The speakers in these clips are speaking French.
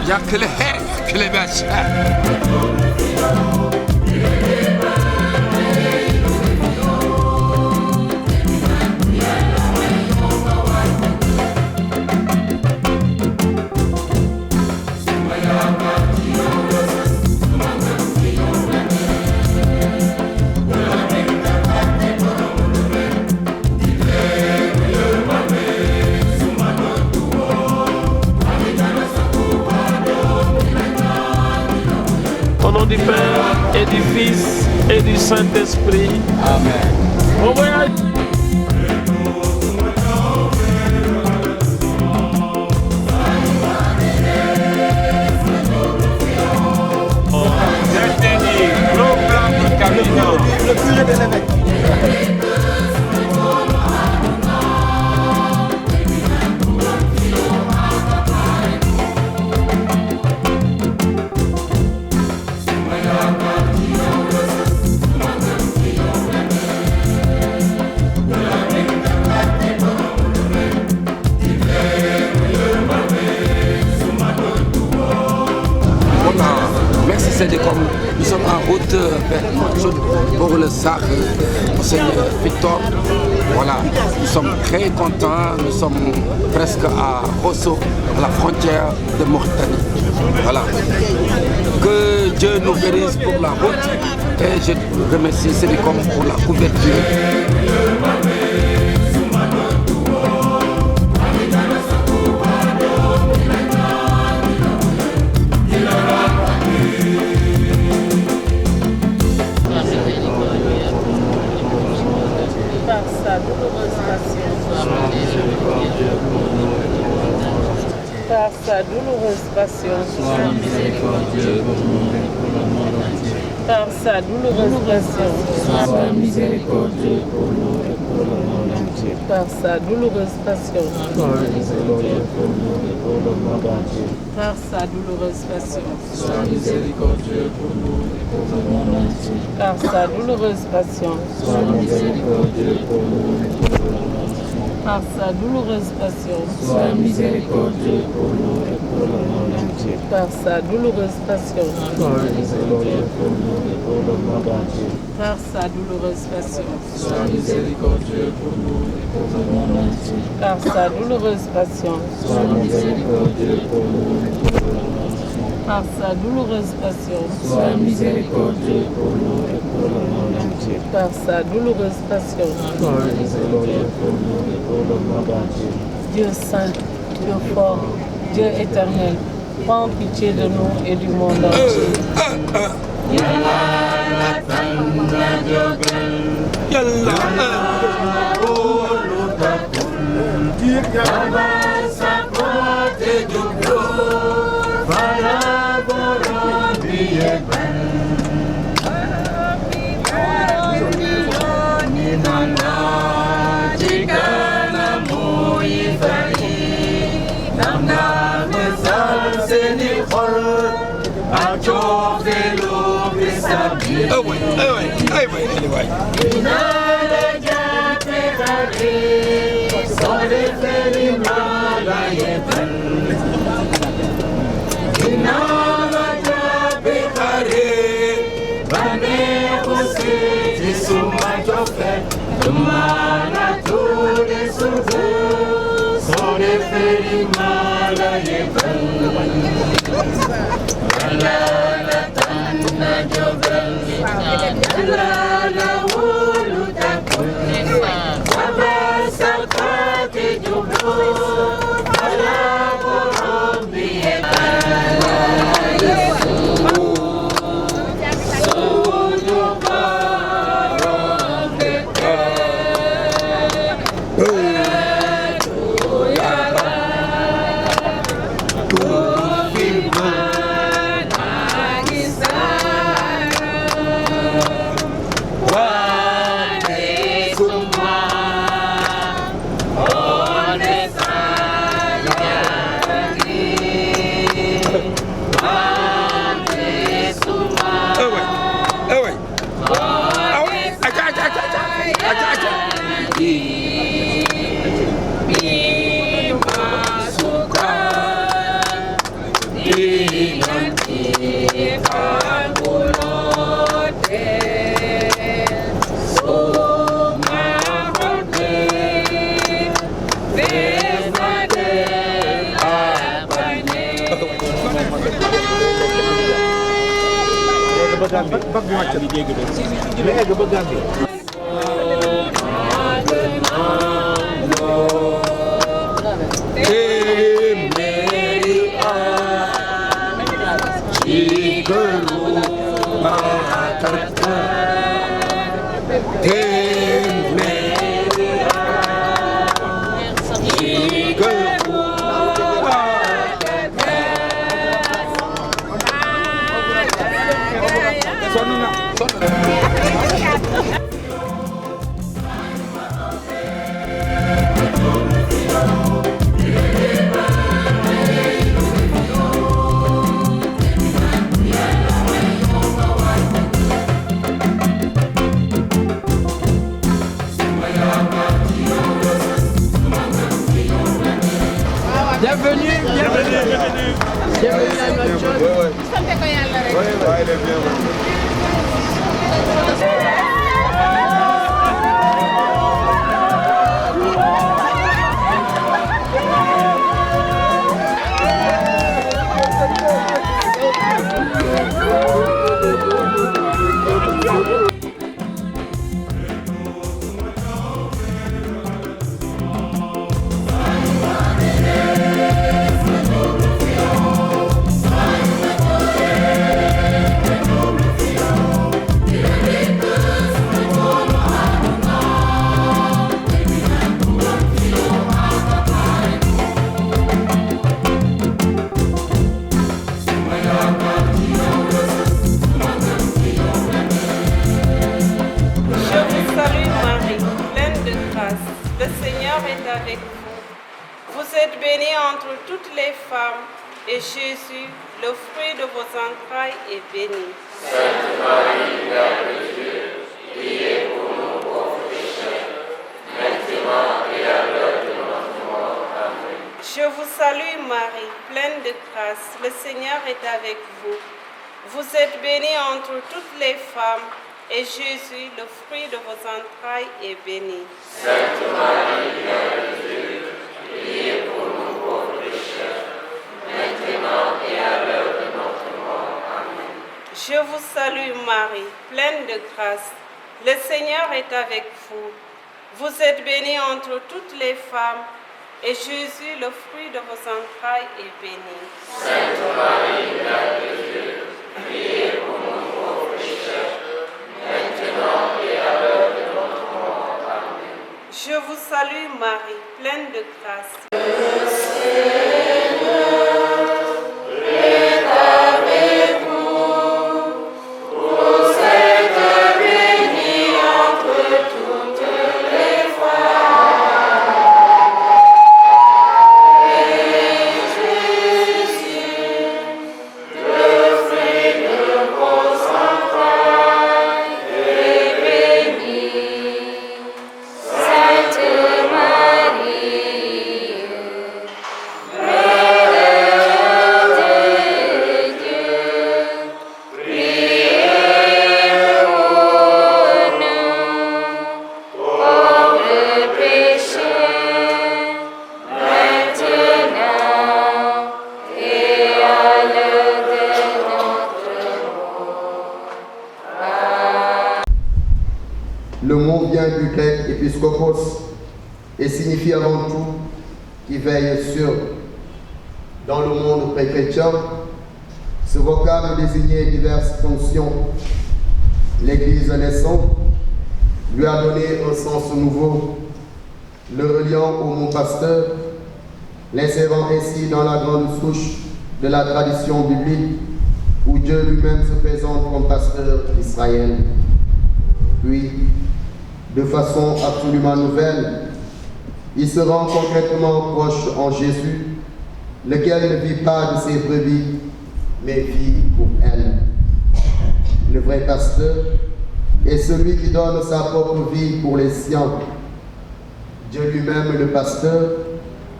Ja, Klebesh. Au nom du Père et du Fils et du Saint-Esprit. Amen. Au voyage. Le curé de l'évêque. Merci Sénécom. Nous sommes en route pour le SAC, Monseigneur Victor. Voilà, nous sommes très contents. Nous sommes presque à Rosso, à la frontière de Mauritanie. Voilà. Que Dieu nous bénisse pour la route et je remercie Sénécom pour la couverture. Par sa douloureuse passion, sois miséricordieux pour nous et pour le monde entier. Par sa douloureuse passion, sois miséricordieux pour nous et pour le monde entier. Par sa douloureuse passion, sois miséricordieux pour nous et pour le monde entier. Par sa douloureuse passion, sois miséricordieux pour nous et pour le monde entier. Par sa douloureuse passion, sois miséricordieux pour nous et pour le monde entier. Par sa douloureuse passion, sois miséricordieux pour nous et pour le monde entier. Par sa douloureuse passion, sois miséricordieux pour nous et pour le monde entier. Par sa douloureuse passion, sois miséricordieux pour nous et pour le monde entier. Par sa douloureuse passion, sois miséricordieux pour nous et pour le monde entier. Par sa douloureuse passion, sois miséricordieux pour nous et pour le monde entier. Par sa douloureuse passion, sois miséricordieux pour nous et pour le monde entier. Dieu saint, Dieu fort, Dieu éternel, prends pitié de nous et du monde entier. Jika namu ifai, nam nam Et Jésus, le fruit de vos entrailles, est béni. Sainte Marie, Mère de Dieu, priez pour nous pauvres pécheurs, maintenant et à l'heure de notre mort. Amen. Je vous salue Marie, pleine de grâce, le Seigneur est avec vous. Vous êtes bénie entre toutes les femmes, et Jésus, le fruit de vos entrailles, est béni. Sainte Marie, Mère de Dieu, priez pour nous pauvres pécheurs, maintenant et à l'heure de notre mort. Amen. Je vous salue Marie, pleine de grâce. Le Seigneur est avec vous. Vous êtes bénie entre toutes les femmes, et Jésus, le fruit de vos entrailles, est béni. Sainte Marie, Mère de Dieu, priez pour nous pauvres pécheurs, maintenant et à l'heure de notre mort. Amen. Je vous salue Marie, pleine de grâce. Le Seigneur est avec vous. Vous êtes bénie entre toutes les femmes. Et Jésus, le fruit de vos entrailles, être épiscopos et signifie avant tout qui veille sur. Dans le monde pré-chrétien, ce vocable désignait diverses fonctions. L'Église naissante lui a donné un sens nouveau, le reliant au mot pasteur, l'insérant ainsi dans la grande souche de la tradition biblique où Dieu lui-même se présente comme pasteur d'Israël. Puis, de façon absolument nouvelle, il se rend concrètement proche en Jésus, lequel ne vit pas de ses brebis, mais vit pour elles. Le vrai pasteur est celui qui donne sa propre vie pour les siens. Dieu lui-même, le pasteur,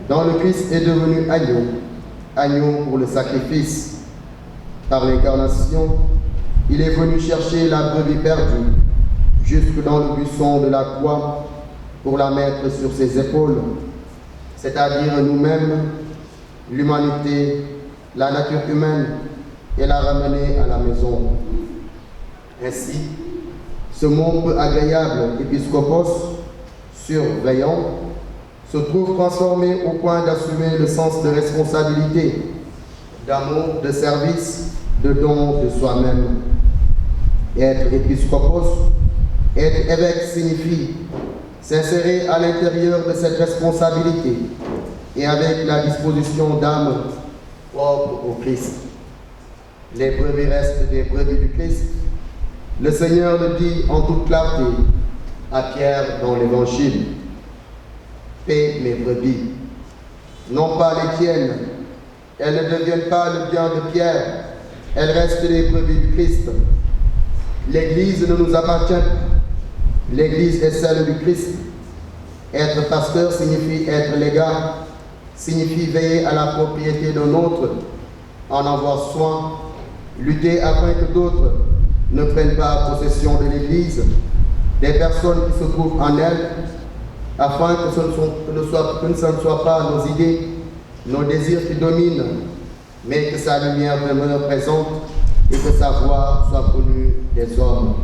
dans le Christ est devenu agneau, agneau pour le sacrifice. Par l'incarnation, il est venu chercher la brebis perdue, jusque dans le buisson de la croix, pour la mettre sur ses épaules, c'est-à-dire nous-mêmes, l'humanité, la nature humaine, et la ramener à la maison. Ainsi, ce mot peu agréable, épiscopos, surveillant, se trouve transformé au point d'assumer le sens de responsabilité, d'amour, de service, de don de soi-même. Être épiscopos, être évêque signifie s'insérer à l'intérieur de cette responsabilité et avec la disposition d'âme propre au Christ. Les brebis restent des brebis du Christ. Le Seigneur le dit en toute clarté à Pierre dans l'Évangile. Paix mes brebis, non pas les tiennes. Elles ne deviennent pas le bien de Pierre, elles restent les brebis du Christ. L'Église ne nous appartient pas. L'Église est celle du Christ. Être pasteur signifie être légat, signifie veiller à la propriété d'un autre, en avoir soin, lutter afin que d'autres ne prennent pas possession de l'Église, des personnes qui se trouvent en elle, afin que ce ne soient pas nos idées, nos désirs qui dominent, mais que sa lumière demeure présente et que sa voix soit connue des hommes.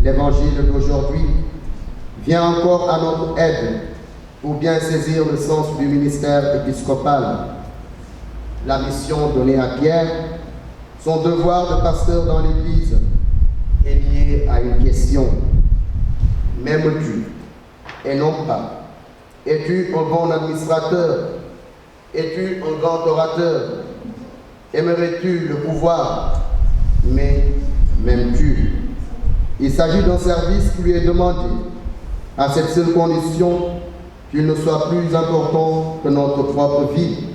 L'Évangile d'aujourd'hui vient encore à notre aide pour bien saisir le sens du ministère épiscopal. La mission donnée à Pierre, son devoir de pasteur dans l'Église, est lié à une question. M'aimes-tu? Et non pas. Es-tu un bon administrateur? Es-tu un grand orateur? Aimerais-tu le pouvoir? Mais m'aimes-tu? Il s'agit d'un service qui lui est demandé, à cette seule condition qu'il ne soit plus important que notre propre vie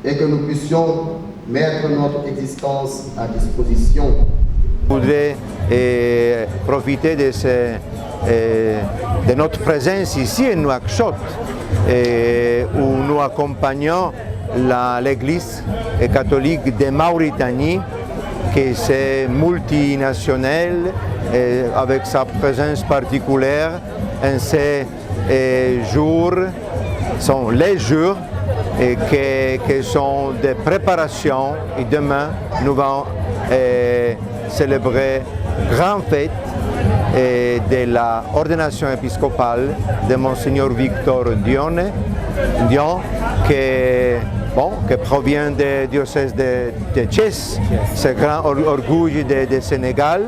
et que nous puissions mettre notre existence à disposition. Je voudrais profiter de notre présence ici à Nouakchott, où nous accompagnons l'Église catholique de Mauritanie, qui est multinationale, avec sa présence particulière. En ces jours sont les jours qui sont des préparations, et demain nous allons célébrer grande fête de l'ordination épiscopale de Monseigneur Victor Dion, qui provient du diocèse de Thiès, ce grand orgueil de Sénégal.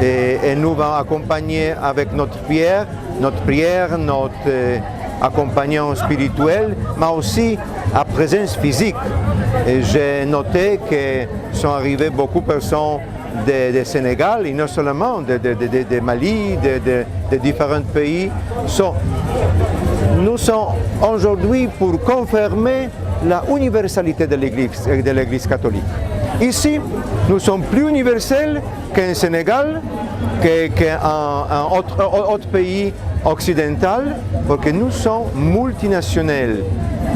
Et nous allons accompagner avec notre prière, notre accompagnement spirituel, mais aussi à présence physique. J'ai noté que sont arrivées beaucoup de personnes de Sénégal, et non seulement de Mali, de différents pays. Nous sommes aujourd'hui pour confirmer la universalité de l'Église catholique. Ici, nous sommes plus universels qu'un Sénégal, qu'un autre pays occidental, parce que nous sommes multinationaux.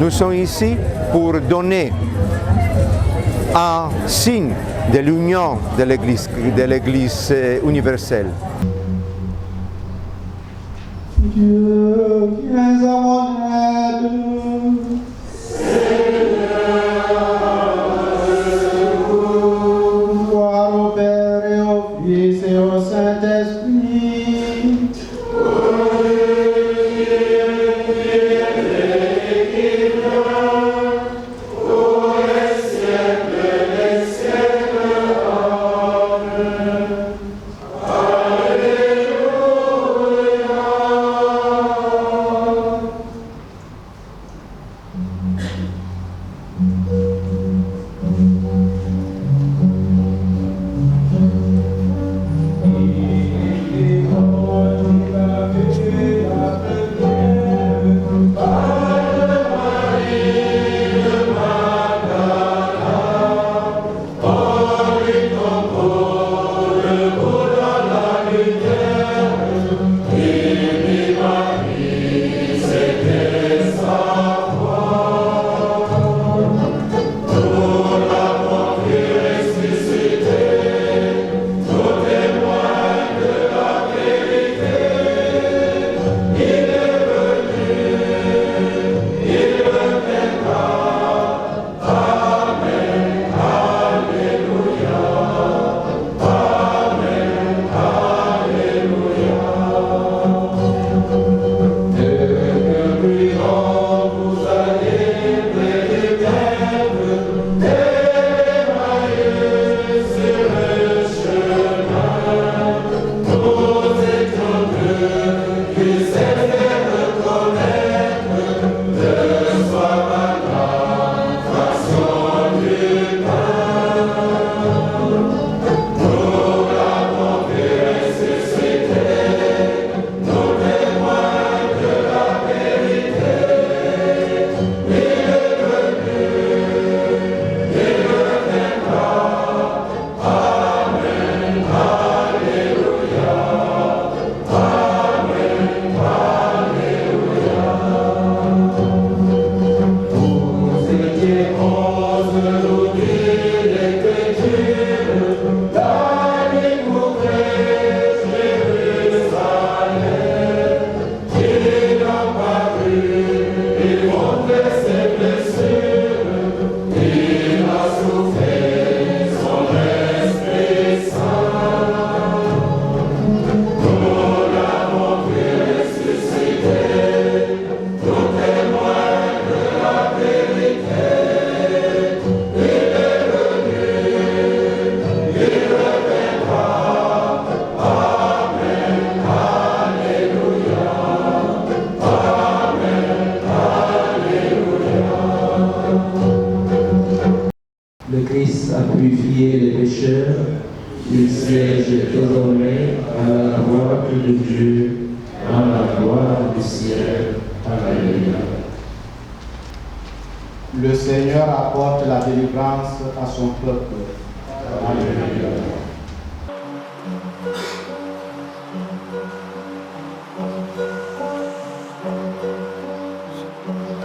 Nous sommes ici pour donner un signe de l'union de l'Église universelle. Dieu, viens à mon aide. Gloire au Père et au Fils et au Saint-Esprit. Le Christ a purifié les pécheurs, il siège désormais à la droite de Dieu, à la gloire du ciel. Alléluia. Le Seigneur apporte la délivrance à son peuple. Alléluia.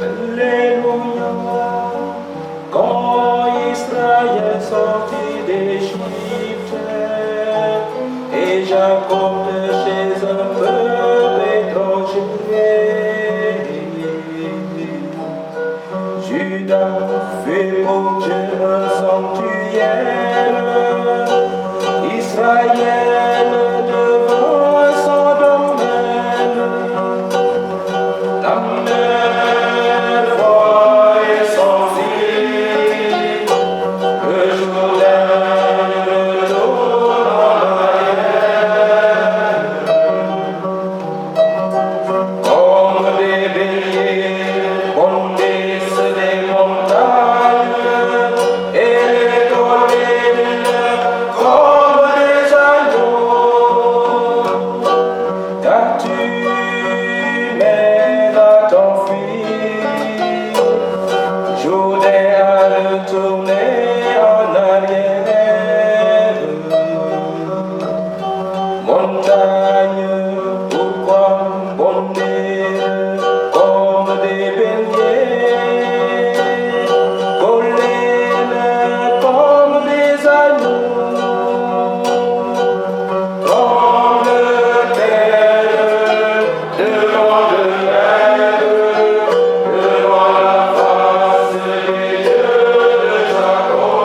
Alléluia. Quand Israël sortit d'Égypte et Jacob de chez un peuple étranger, Judas fut pour Dieu un sanctuaire, Israël devant son domaine. La mer froide et sans fil, le Jourdain retourne en arrière. Comme des béliers bondissent les montagnes et les collines comme des agneaux, car tu mènes à ton fils, Jourdain a retourné en arrière. Montagne, pourquoi bondir comme des béliers, collines comme des agneaux, tremble-t-elle devant le maître, devant la face des dieux de Jacob.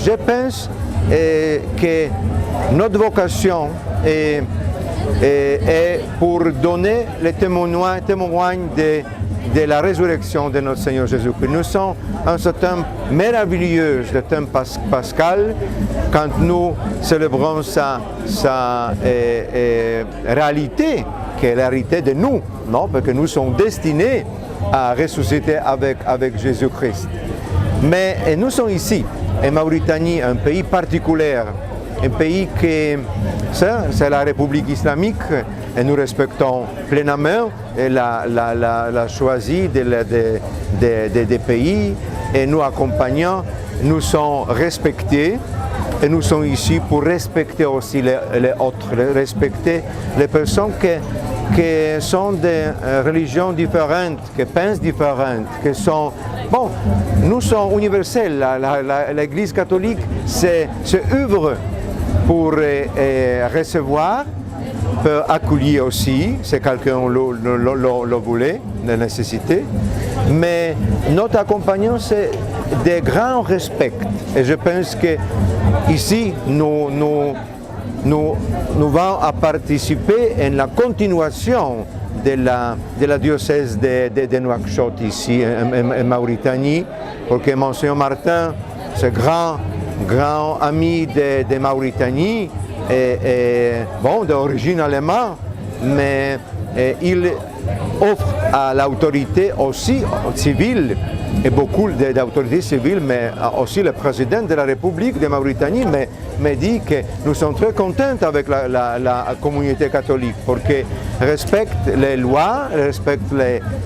Je pense que notre vocation est pour donner le témoignage de la résurrection de notre Seigneur Jésus-Christ. Nous sommes en ce temps merveilleux, le temps pascal, quand nous célébrons sa réalité, qui est la réalité de nous, non? Parce que nous sommes destinés à ressusciter avec Jésus-Christ. Mais nous sommes ici, en Mauritanie, un pays particulier, un pays qui, c'est la République islamique, et nous respectons pleinement. Elle a choisi des pays et nous accompagnons, nous sommes respectés et nous sommes ici pour respecter aussi les autres, respecter les personnes qui sont de religions différentes, qui pensent différentes, qui sont... Bon, nous sommes universels, l'Église catholique s'ouvre pour recevoir, peut accueillir aussi, si quelqu'un le voulait, la nécessité. Mais notre accompagnement, c'est de grands respect. Et je pense que ici, nous allons à participer en la continuation de la diocèse de Nouakchott ici en Mauritanie, parce que Monseigneur Martin, c'est grand ami de Mauritanie, et bon, d'origine allemande, mais il offre à l'autorité aussi civile, et beaucoup d'autorités civiles, mais aussi le président de la République de Mauritanie me dit que nous sommes très contents avec la communauté catholique parce qu'elle respecte les lois, respecte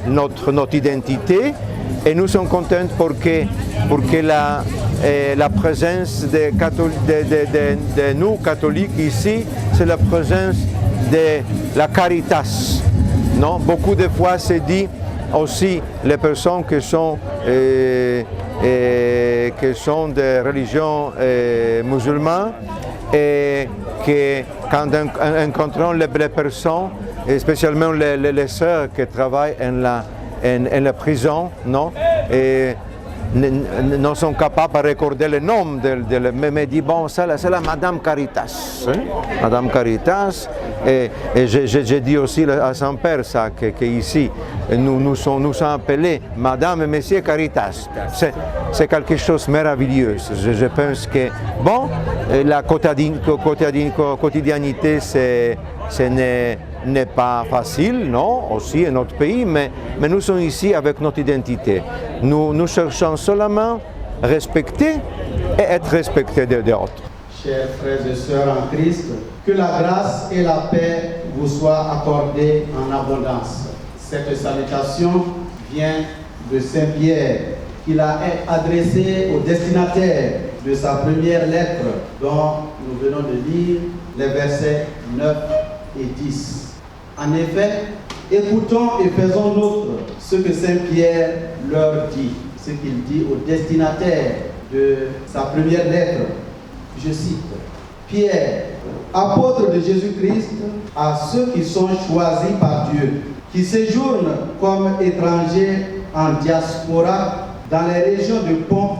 notre identité, et nous sommes contents pour que la présence de nous catholiques ici, c'est la présence de la caritas. Non? Beaucoup de fois c'est dit aussi les personnes qui sont de religion musulmane et que quand rencontrons les personnes, et spécialement les sœurs qui travaillent en la prison, non? Et ne sont capables de recorder le nom mais dit bon, c'est la Madame Caritas. Hein? Madame Caritas, et je dis aussi à son père ça, qu'ici nous sommes appelés Madame et Monsieur Caritas. C'est quelque chose de merveilleux. Je pense que bon, la quotidianité, ce n'est pas facile, non, aussi en notre pays, mais nous sommes ici avec notre identité. Nous cherchons seulement respecter et être respectés des autres. Chers frères et sœurs en Christ, que la grâce et la paix vous soient accordées en abondance. Cette salutation vient de Saint Pierre, qu'il a adressée au destinataire de sa première lettre, dont nous venons de lire les versets 9 et 10. En effet, écoutons et faisons nôtre ce que Saint Pierre leur dit, ce qu'il dit au destinataire de sa première lettre. Je cite: Pierre, apôtre de Jésus-Christ, à ceux qui sont choisis par Dieu, qui séjournent comme étrangers en diaspora dans les régions de Pont,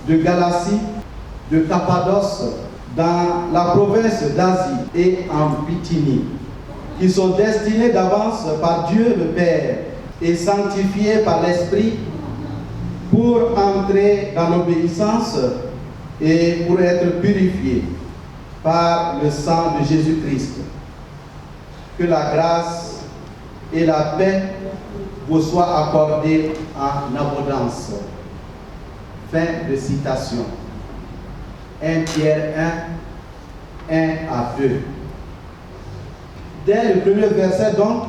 de Galatie, de Cappadoce, dans la province d'Asie et en Bithynie, qui sont destinés d'avance par Dieu le Père et sanctifiés par l'Esprit pour entrer dans l'obéissance et pour être purifiés par le sang de Jésus-Christ. Que la grâce et la paix vous soient accordées en abondance. Fin de citation. 1 Pierre 1, 1 à 2. Dès le premier verset, donc,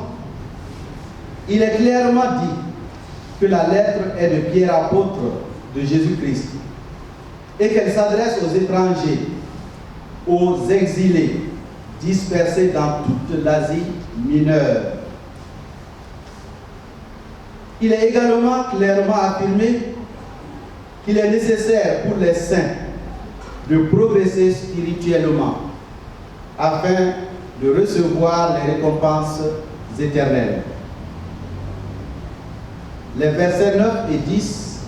il est clairement dit que la lettre est de Pierre, apôtre de Jésus-Christ, et qu'elle s'adresse aux étrangers, aux exilés, dispersés dans toute l'Asie mineure. Il est également clairement affirmé qu'il est nécessaire pour les saints de progresser spirituellement afin de recevoir les récompenses éternelles. Les versets 9 et 10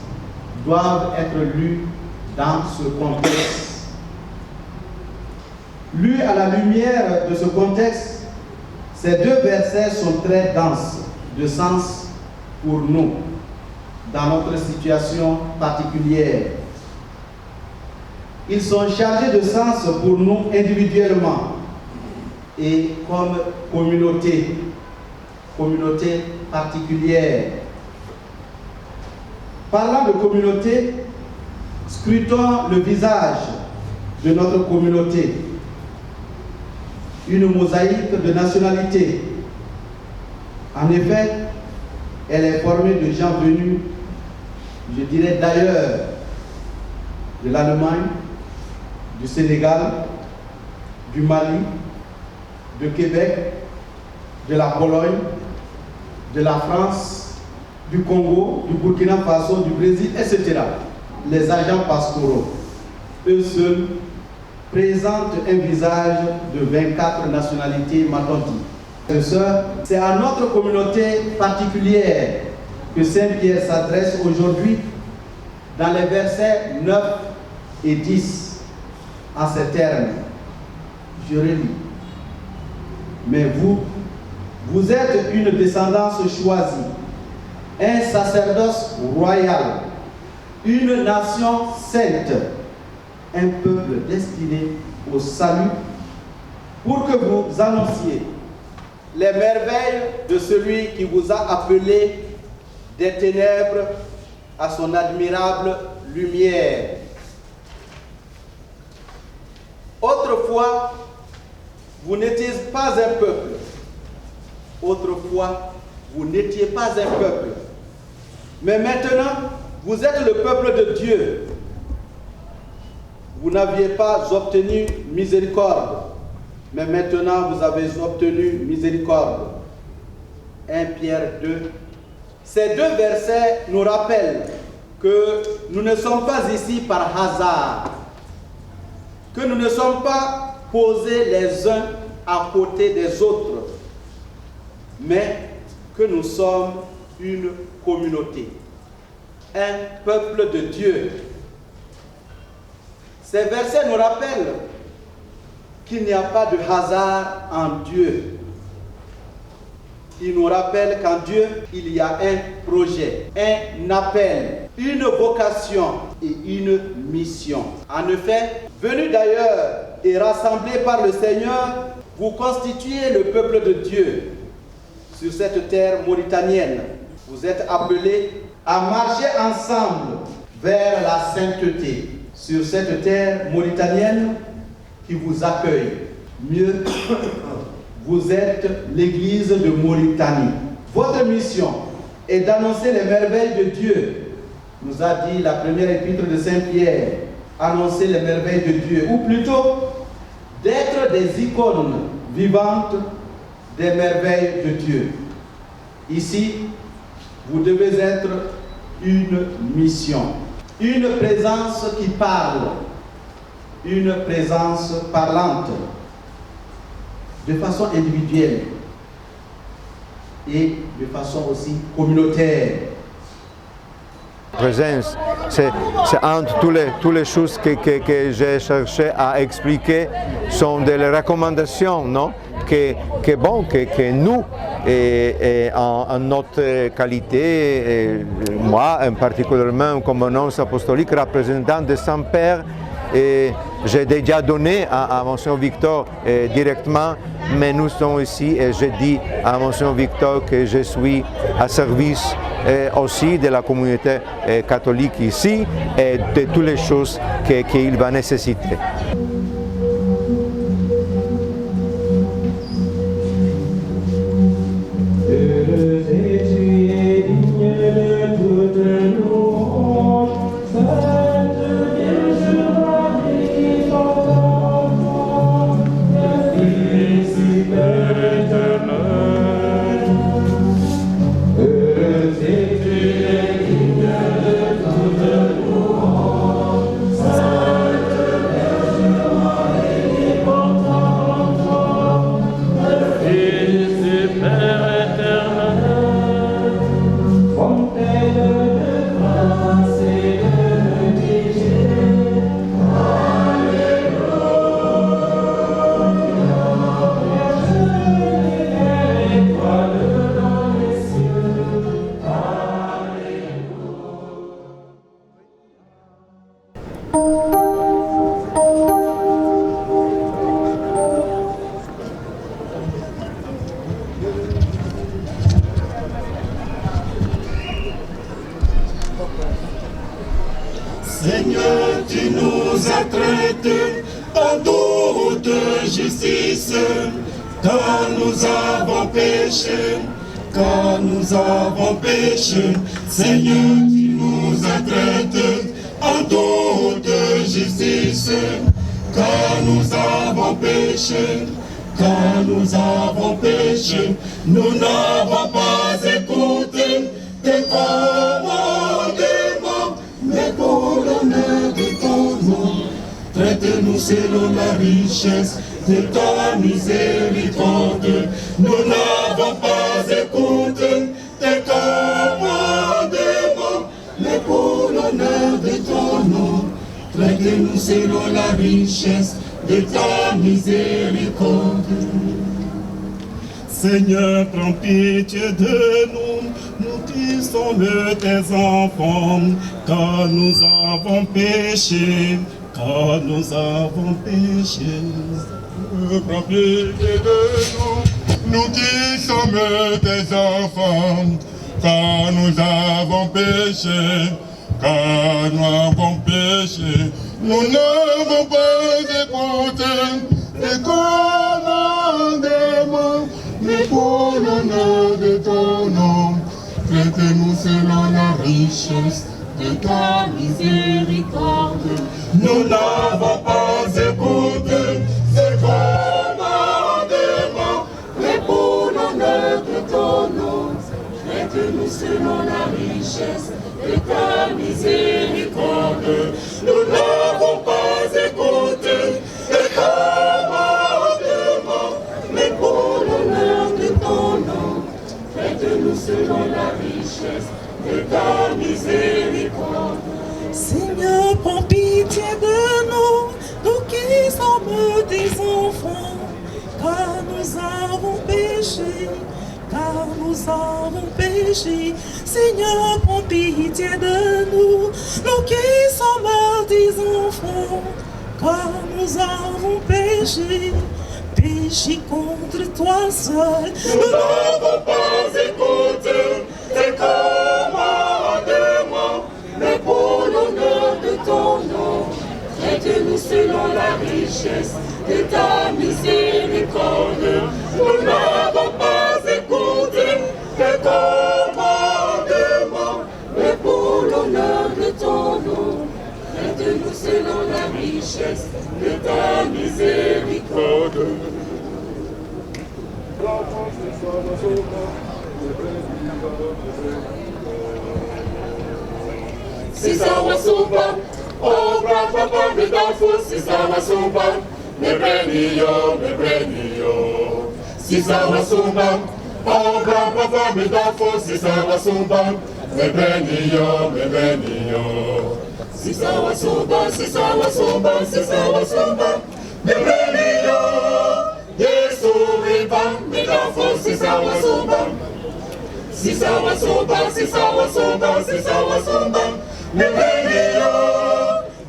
doivent être lus dans ce contexte. Lus à la lumière de ce contexte, ces deux versets sont très denses de sens pour nous, dans notre situation particulière. Ils sont chargés de sens pour nous individuellement et comme communauté particulière. Parlant de communauté, scrutons le visage de notre communauté. Une mosaïque de nationalités. En effet, elle est formée de gens venus, je dirais d'ailleurs, de l'Allemagne, du Sénégal, du Mali, de Québec, de la Pologne, de la France, du Congo, du Burkina Faso, du Brésil, etc. Les agents pastoraux, eux seuls, présentent un visage de 24 nationalités, m'a-t-on dit. C'est à notre communauté particulière que Saint Pierre s'adresse aujourd'hui dans les versets 9 et 10 en ces termes. Je relis. Mais vous êtes une descendance choisie, un sacerdoce royal, une nation sainte, un peuple destiné au salut, pour que vous annonciez les merveilles de celui qui vous a appelé des ténèbres à son admirable lumière. Autrefois, vous n'étiez pas un peuple. Autrefois, vous n'étiez pas un peuple. Mais maintenant, vous êtes le peuple de Dieu. Vous n'aviez pas obtenu miséricorde. Mais maintenant, vous avez obtenu miséricorde. 1 Pierre 2. Ces deux versets nous rappellent que nous ne sommes pas ici par hasard, que nous ne sommes pas posés les uns à côté des autres, mais que nous sommes une communauté, un peuple de Dieu. Ces versets nous rappellent qu'il n'y a pas de hasard en Dieu. Il nous rappelle qu'en Dieu, il y a un projet, un appel, une vocation et une mission. En effet, venus d'ailleurs et rassemblés par le Seigneur, vous constituez le peuple de Dieu sur cette terre mauritanienne. Vous êtes appelés à marcher ensemble vers la sainteté sur cette terre mauritanienne qui vous accueille. Mieux, vous êtes l'église de Mauritanie. Votre mission est d'annoncer les merveilles de Dieu. Nous a dit la première épître de Saint Pierre, annoncer les merveilles de Dieu, ou plutôt d'être des icônes vivantes des merveilles de Dieu. Ici, vous devez être une mission, une présence qui parle, une présence parlante, de façon individuelle et de façon aussi communautaire. Présence, c'est entre toutes les choses que j'ai cherché à expliquer sont des recommandations, non? que nous, en notre qualité, moi en particulièrement comme annonce apostolique, représentant de Saint-Père, j'ai déjà donné à Monseigneur Victor directement, mais nous sommes ici et je dis à Monseigneur Victor que je suis à service aussi de la communauté catholique ici et de toutes les choses qu'il va nécessiter. Seigneur, tu nous as traités en toute justice, quand nous avons péché, quand nous avons péché. Seigneur, tu nous as traités en toute justice, quand nous avons péché, quand nous avons péché. Nous n'avons pas écouté tes commandements, mais pour l'honneur de ton nom, traite-nous selon la richesse de ta miséricorde. Nous n'avons pas écouté tes commandements, mais pour l'honneur de ton nom, traite-nous selon la richesse de ta miséricorde. Seigneur, prends pitié de nous, nous qui sommes tes enfants, car nous avons péché, car nous avons péché. Prends pitié de nous, nous qui sommes tes enfants, car nous avons péché, car nous avons péché. Nous n'avons pas écouté tes commandements, mais pour l'honneur de ton nom, traite-nous selon la richesse de ta miséricorde. Nous n'avons pas écouté tes commandements, mais pour l'honneur de ton nom, traite-nous selon la richesse de ta miséricorde. Nous n'avons pas écouté tes commandements, mais pour l'honneur de ton nom, traite-nous selon la richesse de ta miséricorde. Seigneur, prends pitié de nous, nous qui sommes tes enfants, car nous avons péché, car nous avons péché. Seigneur, prends pitié de nous, nous qui sommes tes enfants, car nous avons péché, péché contre toi seul. Nous n'avons pas écouté tes commandements, mais pour l'honneur de ton nom, traite-nous selon la richesse de ta miséricorde. Nous n'avons pas écouté tes commandements, mais pour l'honneur de ton nom, traite-nous selon la richesse de ta miséricorde. Sisawa Sumba, oh Papa, me dafu, Sisawa Sumba, me brenio. Sisawa Sumba, oh Papa, me dafu, Sisawa Sumba, me brenio. Sisawa Sumba, me brenio. Yesu riba, me dafu, Sisawa Sumba. Sisawa Sumba, me brenio.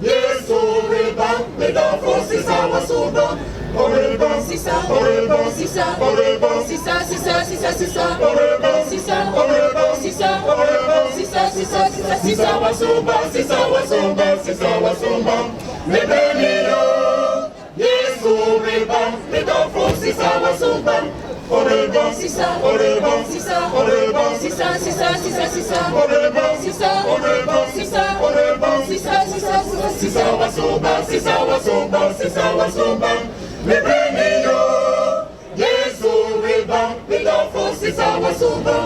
Yesu riba, me dafu, Sisawa Sumba. Oreba, Sisa, Sisawa Sumba, me brenio. Yesu riba, me dafu, Sisawa Sumba. Oreba, Sisa, Sisawa Sumba, me brenio. Yesu riba, me dafu, Sisawa Sumba.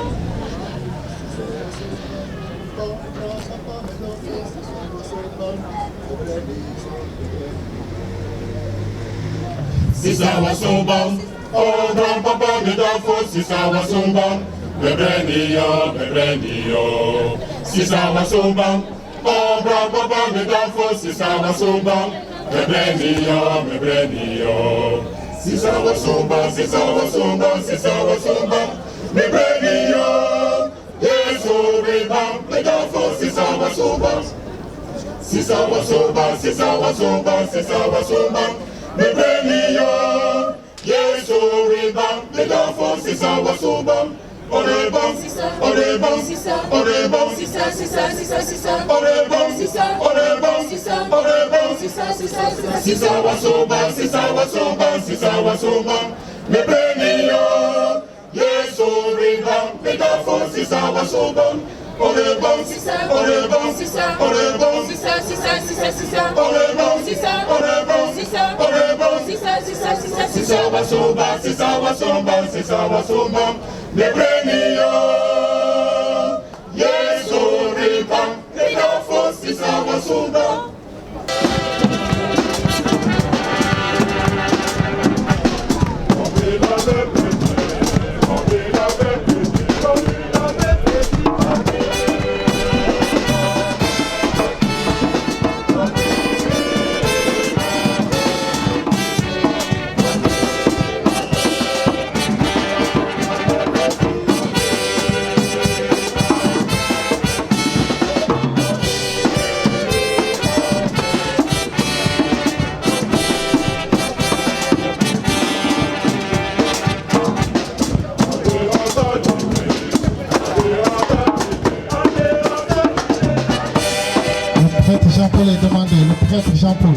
Sisawa Sumba, oh Grandpapa, me dafu, Sisawa Sumba, me brenio. Sisawa Sumba, oh Grandpapa, me dafu, Sisawa Sumba, me brenio. Sisawa Sumba, me brenio. Yesu riba, me dafu, Sisawa Sumba. Sisawa Sumba, me brenio. Yesu riba, me dafu, Sisawa Sumba. Oreba, Sisa, Sisawa Sumba, me brenio. Yesu riba, me dafu, Sisawa Sumba. Oreba, Sisa, Sisawa Sumba, me brenio. Yesu riba, me dafu, Sisawa Sumba. avec Jean-Paul.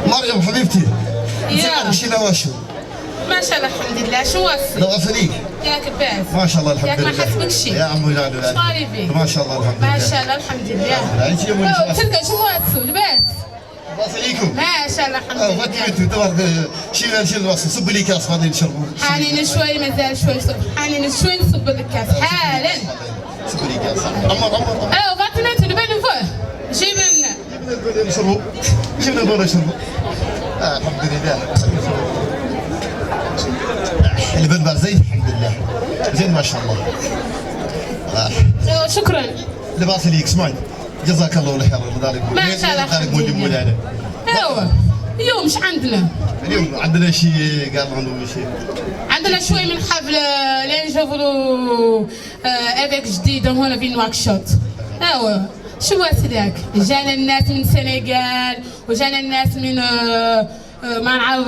مريم حبيبتي وشو؟ ما شاء الله الحمد لله. شو وصي؟ لو افريك ياك باس ما شاء الله الحمد لله. ياك ما حسبك شيء يا عمي لا لا طاري بيك ما شاء الله الحمد لله. ما شاء الله الحمد لله. تلقى شو وصي لباس؟ واصليكم ما شاء الله الحمد لله. فاتي انتم تبارك شي الوصي صب لي كاس غادي نشربوا. حانين شوي مازال شوي صب حانين شوي نصب لك كاس حالا. صب لي كاس عمر. فاتنا انت لبان فوق جيب لنا. جبنا نشربوا جبنا نبغى نشربوا. الحمد لله. اللبن بار زين الحمد لله زين ما شاء الله. شكرا. لباس ليك اسمعي جزاك الله خير ذلك ما شاء الله الحمد لله. ايوه اليوم ايش عندنا؟ اليوم عندنا شيء قال عندهم شيء. عندنا شوي من حفل لين نشوفوا ايفيك جديده هنا في نواكشوط. ايوه شو واسداك؟ جانا الناس من السنغال وجانا الناس من ما نعرف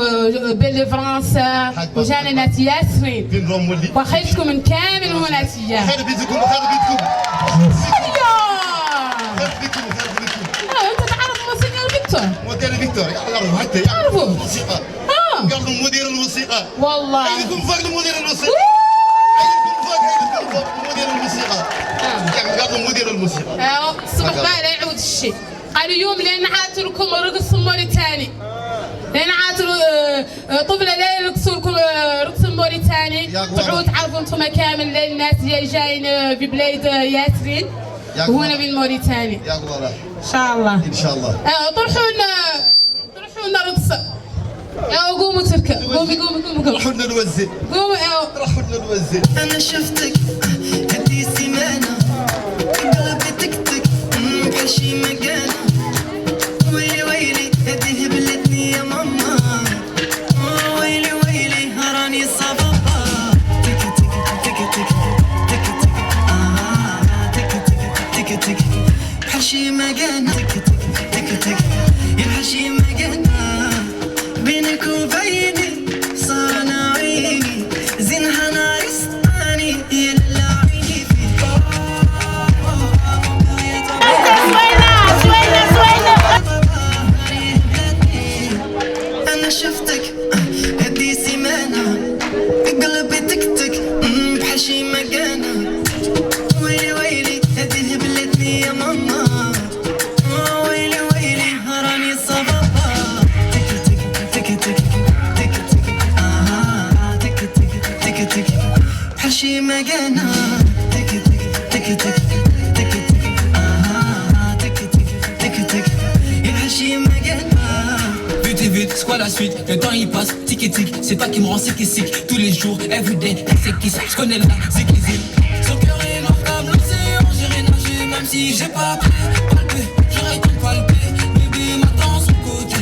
بلي فرنسا وجانا ناس ياسمين وخيتكم من كامل هنا تيا. خير بيتكم خير بيتكم. انت تعرف موسيقى فيكتور؟ موديل فيكتور يعرفوا حتى يعرفوا الموسيقى. قالوا مدير الموسيقى. والله عينكم فوق مدير الموسيقى. عينكم فوق مدير الموسيقى. قالوا مدير الموسيقى. الصبح ما لا يعود الشيء. قالوا يوم لان عاتوا لكم رقص موريتاني. لان عاتوا طفله لا يرقصوا لكم رقص موريتاني. تعود تعرفوا انتم كامل للناس اللي جايين في بلاد ياسرين. وهنا في موريتانيا. يا الله ان شاء الله. ان شاء الله. طرحوا لنا رقصه. قوموا تركب قومي. راحوا لنا نوزن. قوموا راحوا لنا نوزن. انا شفتك هدي سيمانه قلبي تكتك بحال شي مكانه ويلي Hashimagana. Tiki tiki tiki tiki tiki tiki. Tiki tiki tiki tiki. Il Hashimagana. Vite et vite, c'est quoi la suite? Le temps il passe, tic et tic. C'est toi qui me rend sick et sick. Tous les jours, everyday, c'est qui ça? Je connais la zik et zik. Son cœur est noir comme l'océan. J'irai nager même si j'ai pas palpé. J'irai tout palper. Bébé m'attend sur le côté.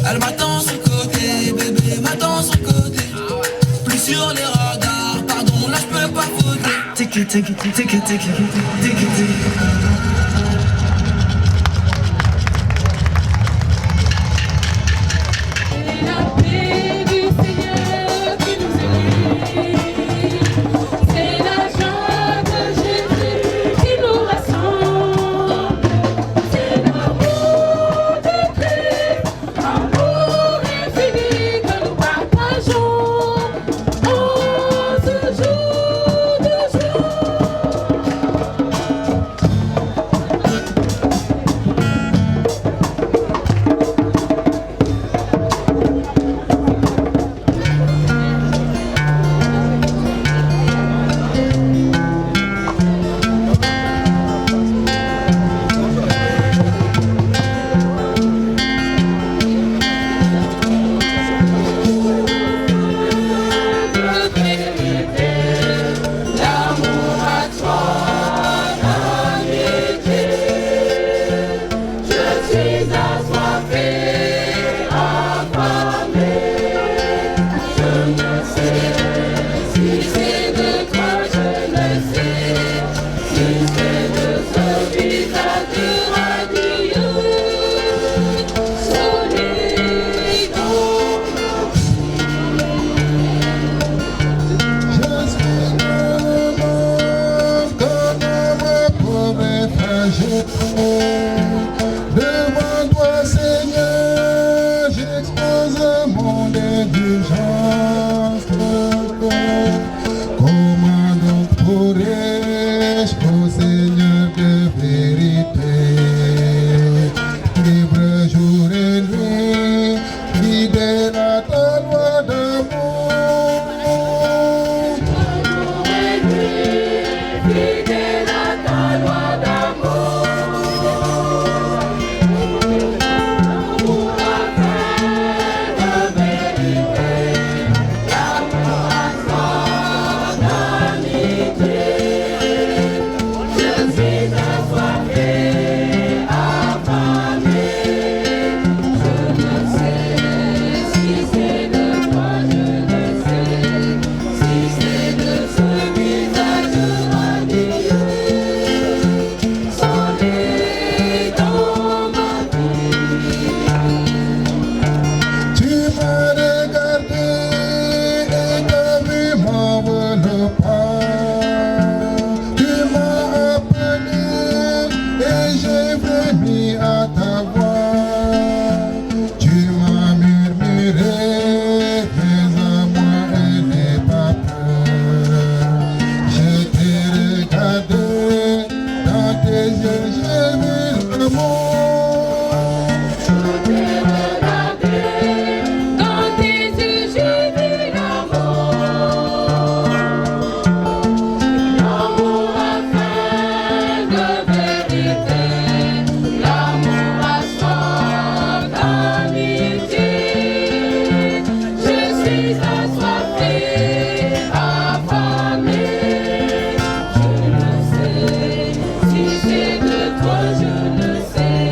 Elle m'attend sur le côté. Bébé m'attend sur le côté. Plus sur les radars. Pardon, là je peux pas voter. Tiki tiki tiki tiki tiki tiki. Je ne sais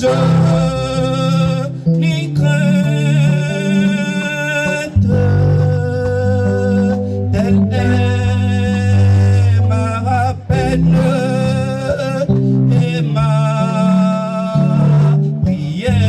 louange ni crainte, telle est ma peine et ma prière.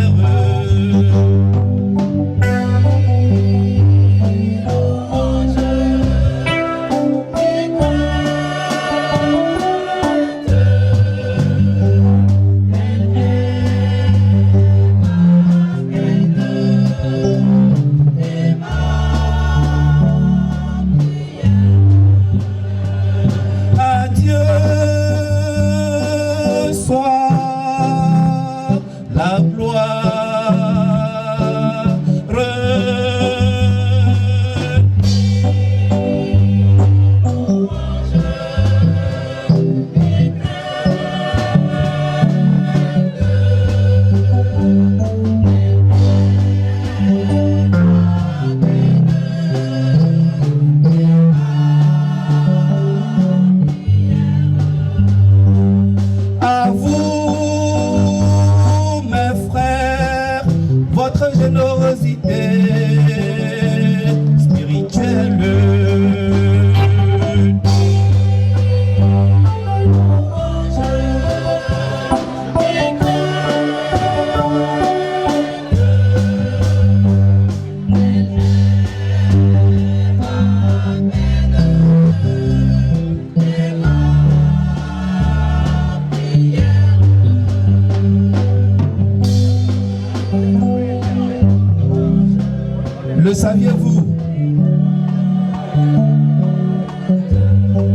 Le saviez-vous?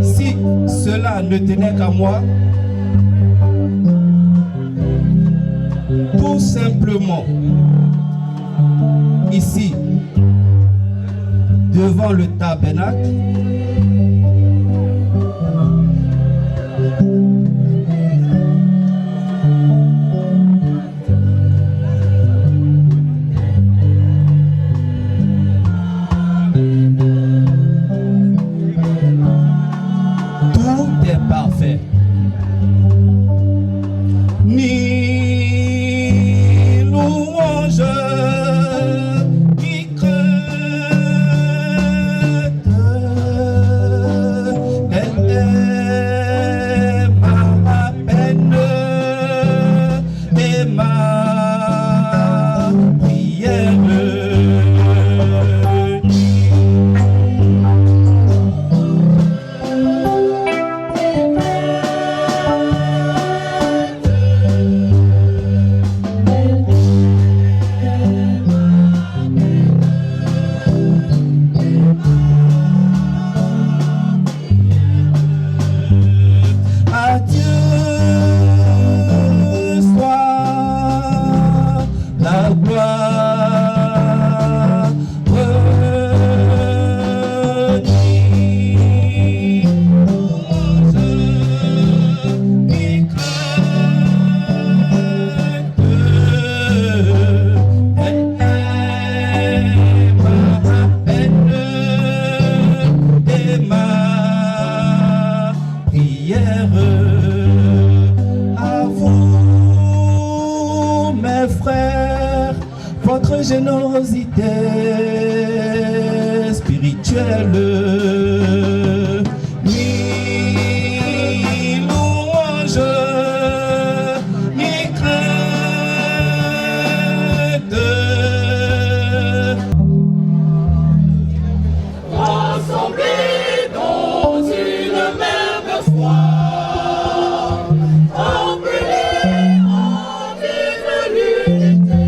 Si cela ne tenait qu'à moi, tout simplement, ici, devant le tabernacle, parfait. Ni louange, ni crainte, elle est ma peine et ma prière. Votre générosité spirituelle, ni louange, ni crainte. Rassemblés dans une même foi, appelés à vivre l'unité.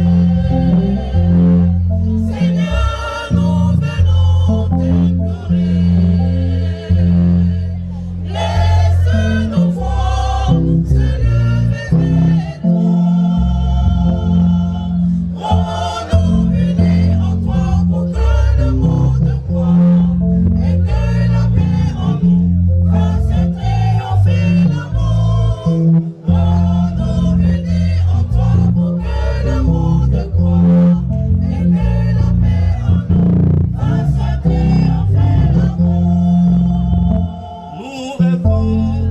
Nous rêvons